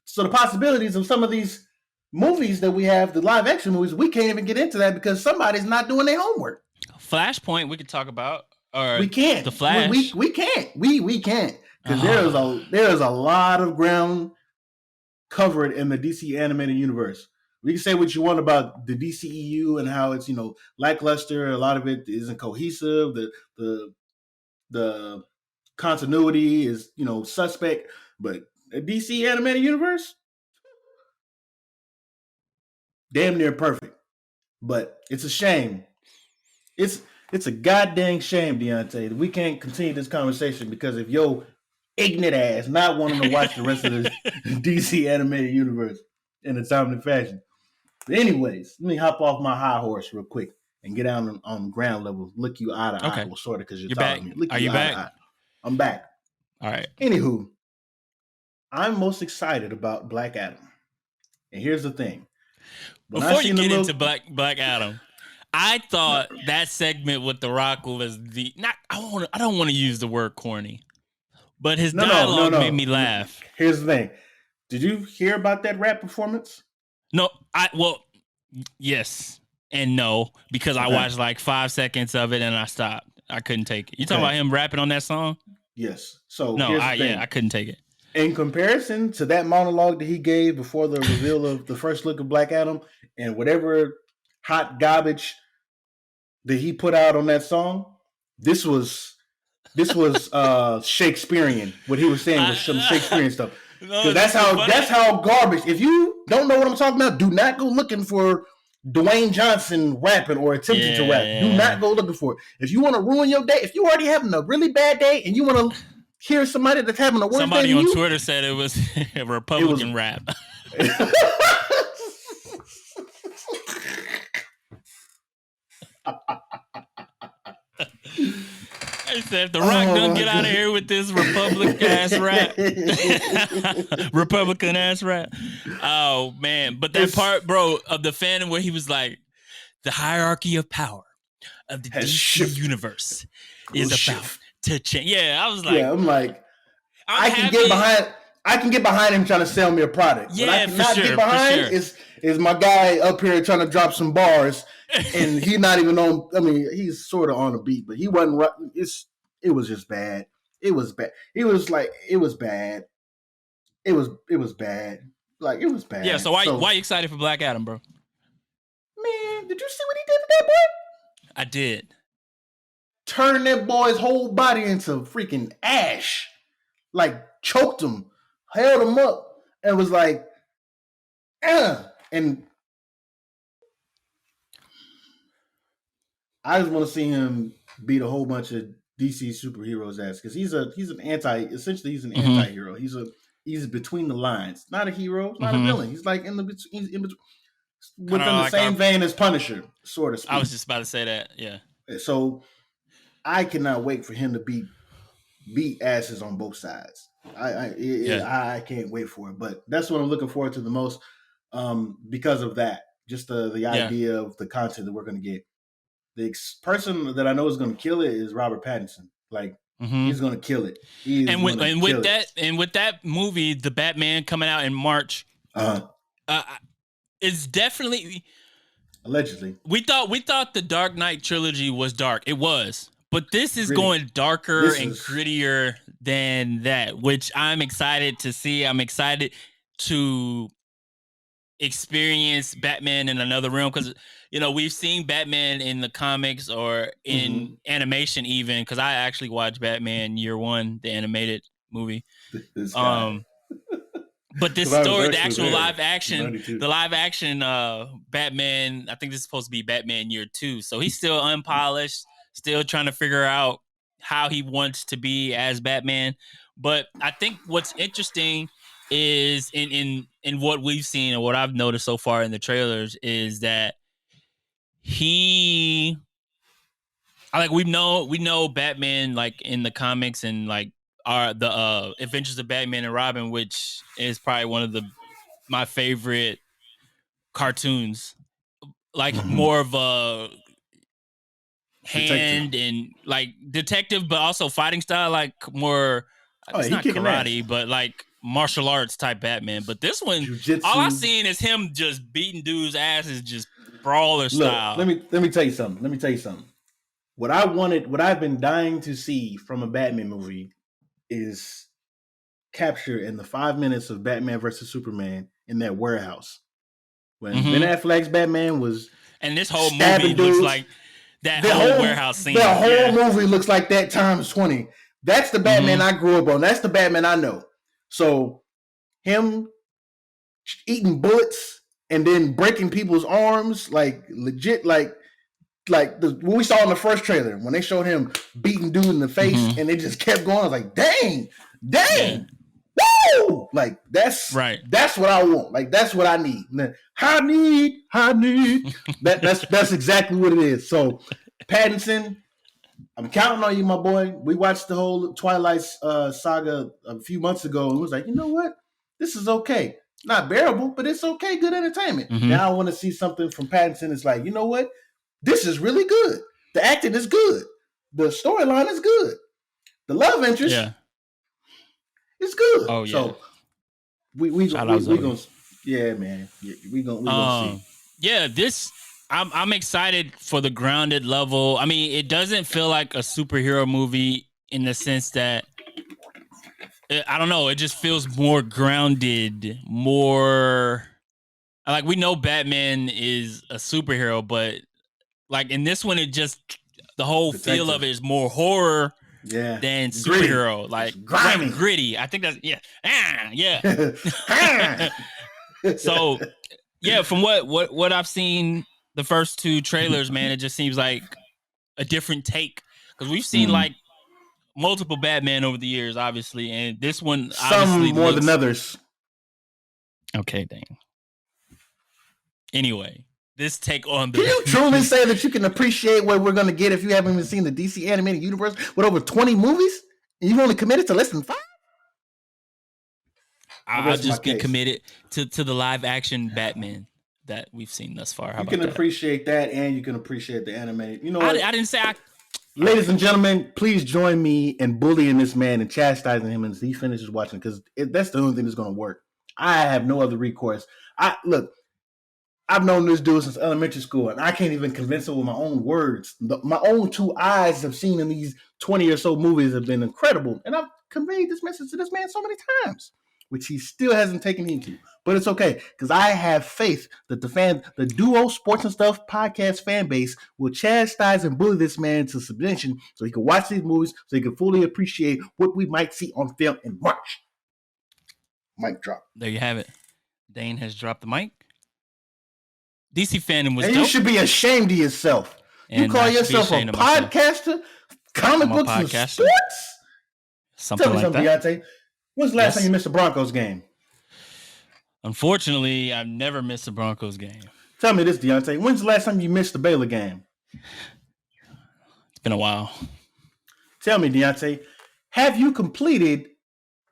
So the possibilities of some of these movies that we have, the live action movies, we can't even get into that because somebody's not doing their homework. Flashpoint, we could talk about, or we can't. The Flash. We can't. We can't because there is a lot of ground covered in the DC animated universe. We can say what you want about the DCEU and how it's lackluster. A lot of it isn't cohesive. The continuity is suspect. But the DC animated universe, damn near perfect. But it's a shame. It's a goddamn shame, Deonte, that we can't continue this conversation because of your ignorant ass not wanting to watch the rest of the DC animated universe in a timely fashion. But anyways, let me hop off my high horse real quick and get down on ground level. Look you eye to eye. Well, sort of because you're back. Me. Are you back? I'm back. All right. Anywho, I'm most excited about Black Adam. And here's the thing. Before you get into Black Adam, I thought that segment with The Rock was I don't want to use the word corny, but his dialogue made me laugh. Here's the thing. Did you hear about that rap performance? No, yes and no, because I watched like 5 seconds of it and I stopped. I couldn't take it. You talking about him rapping on that song? Yes. So no, I couldn't take it. In comparison to that monologue that he gave before the reveal of the first look of Black Adam and whatever hot garbage that he put out on that song, this was Shakespearean. What he was saying was some Shakespearean stuff. No, that's how garbage. If you don't know what I'm talking about, do not go looking for Dwayne Johnson rapping or attempting to rap. Do not go looking for it. If you want to ruin your day, if you're already having a really bad day and you want to hear somebody that's having a worse day somebody than on you, Twitter said it was a Republican rap. I said, if The Rock don't get out of here with this Republican ass rap. Oh man! But that part, bro, of the fandom where he was like, the hierarchy of power of the DC universe is about to change. Yeah, I was like, I'm like, I can get behind him trying to sell me a product. Yeah, what I cannot get behind is my guy up here trying to drop some bars, and he's not even on. I mean, he's sort of on a beat, but he wasn't. It was just bad. It was bad. It was bad. It was bad. Like it was bad. Yeah. So why are you excited for Black Adam, bro? Man, did you see what he did to that boy? I did. Turning that boy's whole body into freaking ash. Like choked him, held him up, and was like, and I just want to see him beat a whole bunch of DC superheroes ass because he's an anti-hero. He's between the lines, not a hero, not a villain. He's like in between, within the same vein as Punisher, sort of speak. I was just about to say that, yeah. So I cannot wait for him to beat asses on both sides. I can't wait for it, but that's what I'm looking forward to the most because of that. Just the idea of the content that we're going to get. The person that I know is going to kill it is Robert Pattinson. Like he's going to kill it. With that movie, the Batman coming out in March, it's definitely allegedly. We thought the Dark Knight trilogy was dark. It was. But this is going darker and grittier than that, which I'm excited to see. I'm excited to experience Batman in another realm because, we've seen Batman in the comics or in animation even, because I actually watched Batman Year One, the animated movie. But this story, the actual live action Batman, I think this is supposed to be Batman Year Two. So he's still unpolished. Still trying to figure out how he wants to be as Batman. But I think what's interesting is in what we've seen and what I've noticed so far in the trailers is that he we know Batman like in the comics and like the Adventures of Batman and Robin, which is probably one of my favorite cartoons. Like more of a hand and like detective, but also fighting style, like more. It's not karate, but like martial arts type Batman. But this one, Jiu-jitsu. All I've seen is him just beating dudes' asses, just brawler style. Let me tell you something. What I've been dying to see from a Batman movie is capture in the 5 minutes of Batman versus Superman in that warehouse when Ben Affleck's Batman was, and this whole movie looks like that whole warehouse scene. The whole movie looks like that times 20. That's the Batman I grew up on. That's the Batman I know. So him eating bullets and then breaking people's arms, like legit, like what we saw in the first trailer when they showed him beating dude in the face and they just kept going. I was like, dang, woo! Like that's right. That's what I want. Like that's what I need. I need. That's exactly what it is. So Pattinson, I'm counting on you, my boy. We watched the whole Twilight saga a few months ago and was like, you know what? This is okay. Not bearable, but it's okay. Good entertainment. Now I want to see something from Pattinson. It's like, you know what? This is really good. The acting is good. The storyline is good. The love interest is good. Oh yeah. So we gonna yeah, man. We gonna see. Yeah, this I'm excited for the grounded level. I mean, it doesn't feel like a superhero movie in the sense that I don't know. It just feels more grounded, more like we know Batman is a superhero, but like in this one, it just the whole feel of it is more horror than superhero, like grimy, gritty. I think that's So from what I've seen, the first two trailers, man, it just seems like a different take because we've seen like multiple Batman over the years, obviously, and this one some more than others. Okay, Dane. Anyway, this take on the. Can you truly say that you can appreciate what we're going to get if you haven't even seen the DC animated universe with over 20 movies and you've only committed to less than 5? I'll just get committed to the live action Batman that we've seen thus far. You can appreciate that, and you can appreciate the animated. You know what? I didn't say I. Ladies and gentlemen, please join me in bullying this man and chastising him as he finishes watching, because that's the only thing that's going to work. I have no other recourse. I've known this dude since elementary school, and I can't even convince him with my own words. My own 2 eyes have seen in these 20 or so movies have been incredible, and I've conveyed this message to this man so many times, which he still hasn't taken heed to. But it's okay, because I have faith that the Duo Sports and Stuff podcast fan base will chastise and bully this man to submission so he can watch these movies, so he can fully appreciate what we might see on film in March. Mic drop. There you have it. Dane has dropped the mic. DC Fandom was and dope. You should be ashamed of yourself. And you call yourself a podcaster? Comic books and sports? Something Tell me like something, that. Deonte. When's the last time you missed a Broncos game? Unfortunately, I've never missed a Broncos game. Tell me this, Deonte. When's the last time you missed the Baylor game? It's been a while. Tell me, Deonte, have you completed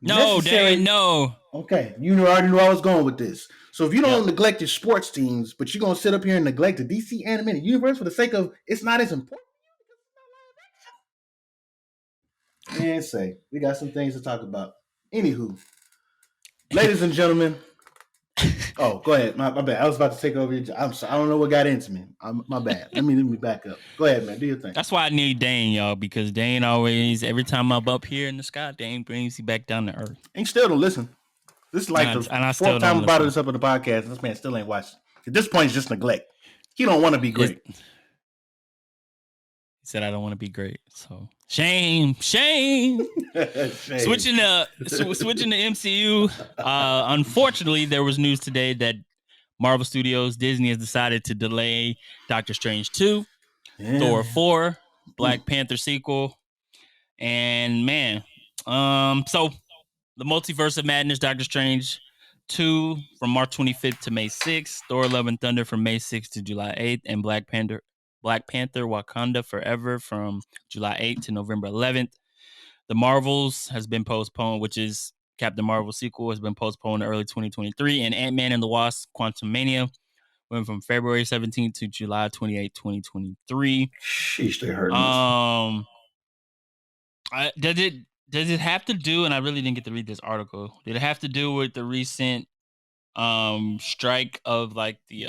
No, Dane, no. Okay, you already knew I was going with this. So if you don't neglect your sports teams, but you're going to sit up here and neglect the DC animated universe for the sake of it's not as important. Man, say, we got some things to talk about. Anywho, ladies and gentlemen. Oh, go ahead. My bad. I was about to take over your job. I'm sorry. I don't know what got into me. My bad. Let me back up. Go ahead, man. Do your thing. That's why I need Dane, y'all, because Dane always, every time I'm up here in the sky, Dane brings you back down to earth. And still don't listen. This is like the 4th time I brought this up in the podcast, and this man still ain't watching. At this point, it's just neglect. He don't want to be great. He said, I don't want to be great. So shame. Switching to MCU. Unfortunately, there was news today that Marvel Studios, Disney has decided to delay Doctor Strange 2, Thor 4, Black Panther sequel. And man, so the Multiverse of Madness, Doctor Strange 2 from March 25th to May 6th, Thor Love and Thunder from May 6th to July 8th, and Black Panther Black Panther: Wakanda Forever from July 8th to November 11th. The Marvels has been postponed, which is Captain Marvel sequel, has been postponed to early 2023. And Ant-Man and the Wasp: Quantumania went from February 17th to July 28th, 2023. Sheesh, they hurting us. Does it have to do, and I really didn't get to read this article, did it have to do with the recent strike of like the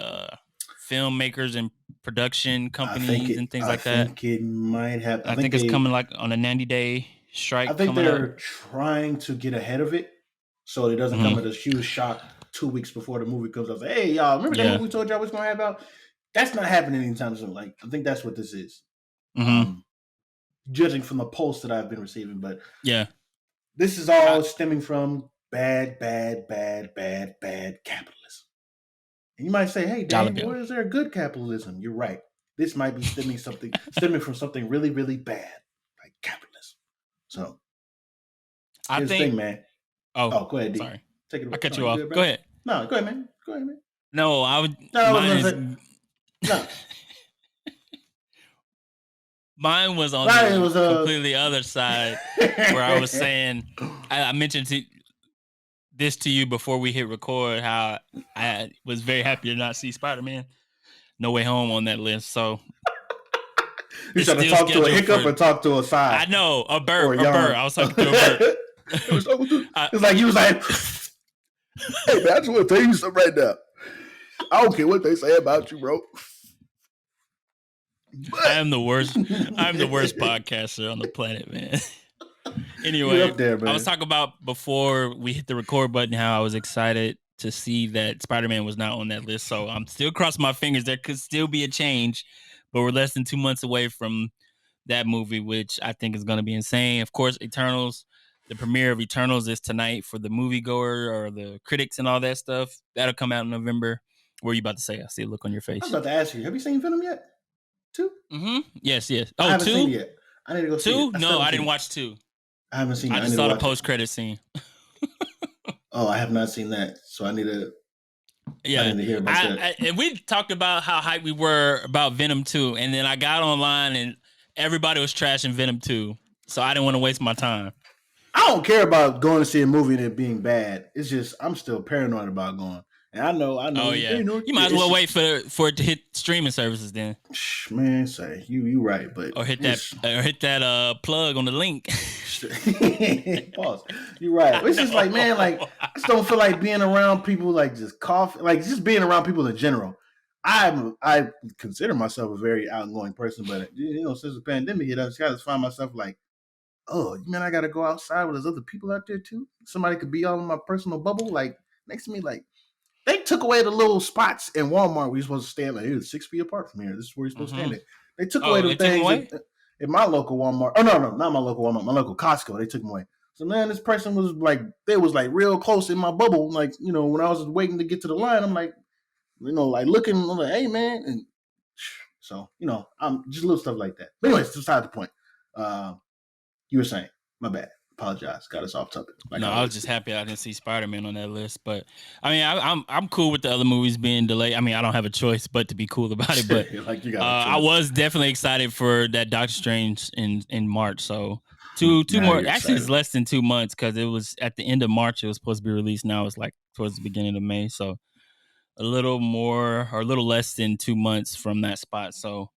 filmmakers and production companies and things like that? I think it might have. I think it's coming like on a 90-day strike. I think they're trying to get ahead of it so it doesn't come as a huge shock 2 weeks before the movie comes out. Say, hey, y'all, remember that movie we told y'all what's going to happen about? That's not happening anytime soon. Like, I think that's what this is. Judging from the posts that I've been receiving. But yeah, this is all stemming from bad capitalism. And you might say, hey, Dane, where is there good capitalism? You're right. This might be stemming from something really, really bad, like capitalism. So, I think, the thing, man. Oh, go ahead, D. Sorry. Take it away. I cut you off. Go ahead. No, go ahead, man. No, I would. No. Mine was on the completely other side where I was saying, I mentioned this to you before we hit record, how I was very happy to not see Spider-Man No Way Home on that list. So you trying to talk to a hiccup or talk to a sigh? I know, a burp. I was talking to a burp. It's like you was like, hey man, I just want to tell you something right now. I don't care what they say about you, bro. But I'm the worst podcaster on the planet, man. Anyway, up there, man. I was talking about before we hit the record button how I was excited to see that Spider-Man was not on that list. So I'm still crossing my fingers. There could still be a change, but we're less than 2 months away from that movie, which I think is going to be insane. Of course, Eternals, the premiere of Eternals is tonight for the moviegoer or the critics and all that stuff. That'll come out in November. What are you about to say? I see a look on your face. I was about to ask you, have you seen Venom yet? 2? Mm-hmm. Yes. Oh, I haven't seen it yet. I need to go see it. 2? No, I didn't watch 2. I haven't seen it. I just saw the post-credit scene. Oh, I have not seen that. So I need to... Yeah, I need to hear about that. And we talked about how hyped we were about Venom 2. And then I got online and everybody was trashing Venom 2. So I didn't want to waste my time. I don't care about going to see a movie and it being bad. It's just, I'm still paranoid about going. And I know. Oh yeah, you might as well wait for it to hit streaming services then. Man, say you right, but or hit that plug on the link. Pause. You're right. It's just like, man, like I just don't feel like being around people like just coughing, like just being around people in general. I consider myself a very outgoing person, but since the pandemic hit, I just gotta find myself like, oh man, I gotta go outside with there's other people out there too. Somebody could be all in my personal bubble, like next to me, like. They took away the little spots in Walmart where you're supposed to stand. Like, it's 6 feet apart from here. This is where you're supposed to stand. They took away the things in my local Walmart. Oh, no, not my local Walmart. My local Costco. They took them away. So, man, this person was like, they was like real close in my bubble. Like, when I was waiting to get to the line, I'm like, like looking, I'm like, hey, man. And so, I'm just little stuff like that. But anyways, beside the point. You were saying, my bad. Apologize, got us off topic. I was just happy I didn't see Spider-Man on that list. But I mean, I'm cool with the other movies being delayed. I mean, I don't have a choice but to be cool about it. But like you got I was definitely excited for that Doctor Strange in March. So two more. Actually, it's less than 2 months because it was at the end of March. It was supposed to be released. Now it's like towards the beginning of May. So a little more or a little less than 2 months from that spot. So.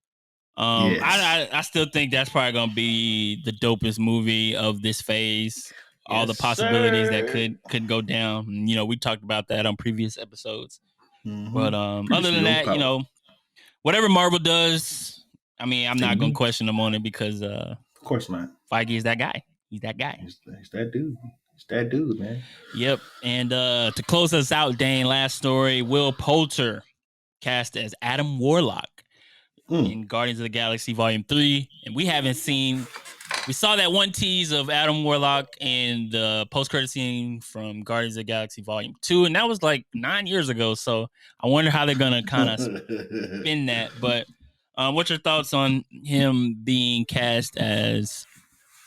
Yes. I still think that's probably gonna be the dopest movie of this phase. All the possibilities that could go down. We talked about that on previous episodes. Mm-hmm. But other than that, whatever Marvel does, I mean, I'm not gonna question them on it because of course not. Feige is that guy. He's that guy. He's that dude. He's that dude, man. Yep. And to close us out, Dane, last story: Will Poulter cast as Adam Warlock in Guardians of the Galaxy Volume 3. And we saw that one tease of Adam Warlock in the post-credit scene from Guardians of the Galaxy Volume 2. And that was like 9 years ago. So I wonder how they're going to kind of spin that. But what's your thoughts on him being cast as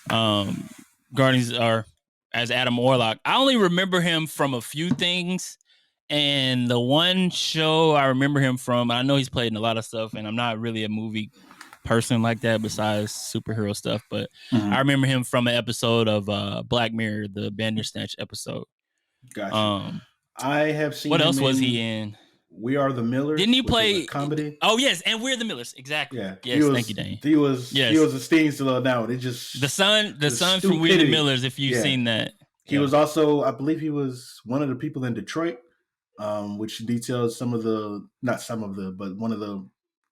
Guardians or as Adam Warlock? I only remember him from a few things. And the one show I remember him from, I know he's played in a lot of stuff, and I'm not really a movie person like that besides superhero stuff, but I remember him from an episode of Black Mirror, the Bandersnatch episode. Gotcha. I have seen. What else was he in? We Are the Millers. Didn't he play comedy? Oh yes, and We're the Millers. Exactly. Yeah. Yes, thank you, Dane. He was a Steam still now. It just the son from We're the Millers. If you've seen that, he was also, I believe, he was one of the people in Detroit, which details one of the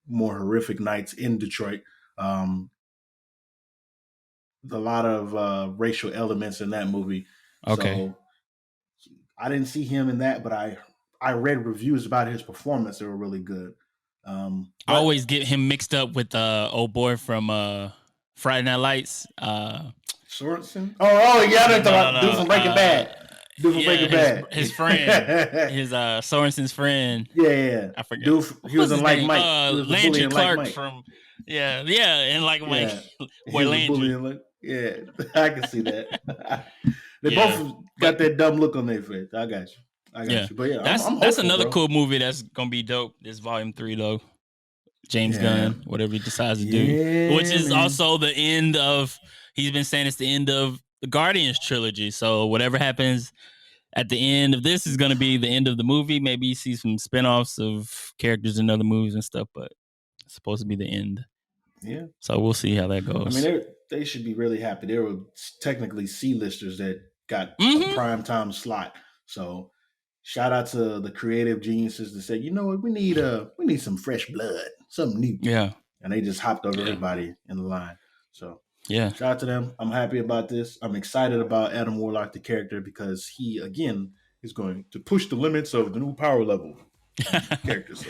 more horrific nights in Detroit. A lot of racial elements in that movie. Okay. So I didn't see him in that, but I read reviews about his performance. They were really good. I always get him mixed up with the old boy from Friday Night Lights. Sorensen? Oh, yeah, dude from Breaking Bad. Breaking Bad. His friend, his Sorensen's friend. Yeah. I forget. Dude, he was in Like Mike. Landry Clark from and Like Mike. Boy, Landry. Yeah, I can see that. They both got that dumb look on their face. I got you. But yeah, that's hopeful, another cool movie that's gonna be dope. This Volume 3 though. James Gunn, whatever he decides to do, which is also the end of. He's been saying it's the end of the Guardians trilogy. So whatever happens at the end of this is gonna be the end of the movie. Maybe you see some spinoffs of characters in other movies and stuff, but it's supposed to be the end. Yeah. So we'll see how that goes. I mean, they should be really happy. They were technically C-listers that got a prime time slot. So shout out to the creative geniuses that said, you know what, we need some fresh blood, something new. Yeah. And they just hopped over everybody in the line. So yeah, shout out to them. I'm happy about this. I'm excited about Adam Warlock, the character, because he again is going to push the limits of the new power level character. So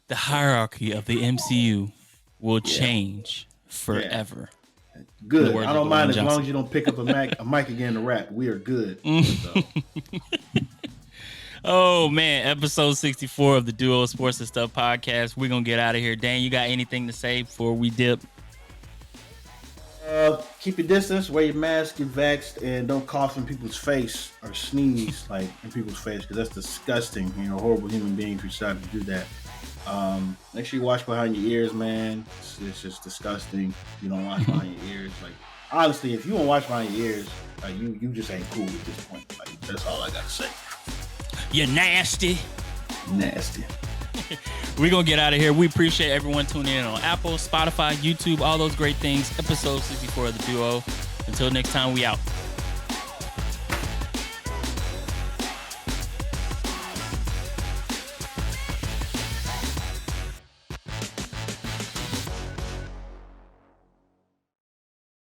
the hierarchy of the MCU will change forever. Yeah. Good. I don't mind as long as you don't pick up a mic again to rap. We are good. So. Oh man, episode 64 of the Duo Sports and Stuff podcast. We're gonna get out of here. Dan, you got anything to say before we dip? Keep your distance, wear your mask, get vaxxed, and don't cough in people's face or sneeze like in people's face, because that's disgusting. You know, horrible human beings who decide to do that. Make sure you watch behind your ears, man. It's just disgusting. You don't watch behind your ears. Like, honestly, if you don't watch behind your ears, like you just ain't cool at this point. Like, that's all I gotta say. You're nasty. Nasty. We're gonna get out of here. We appreciate everyone tuning in on Apple, Spotify, YouTube, all those great things. Episode 64 of the Duo. Until next time, we out.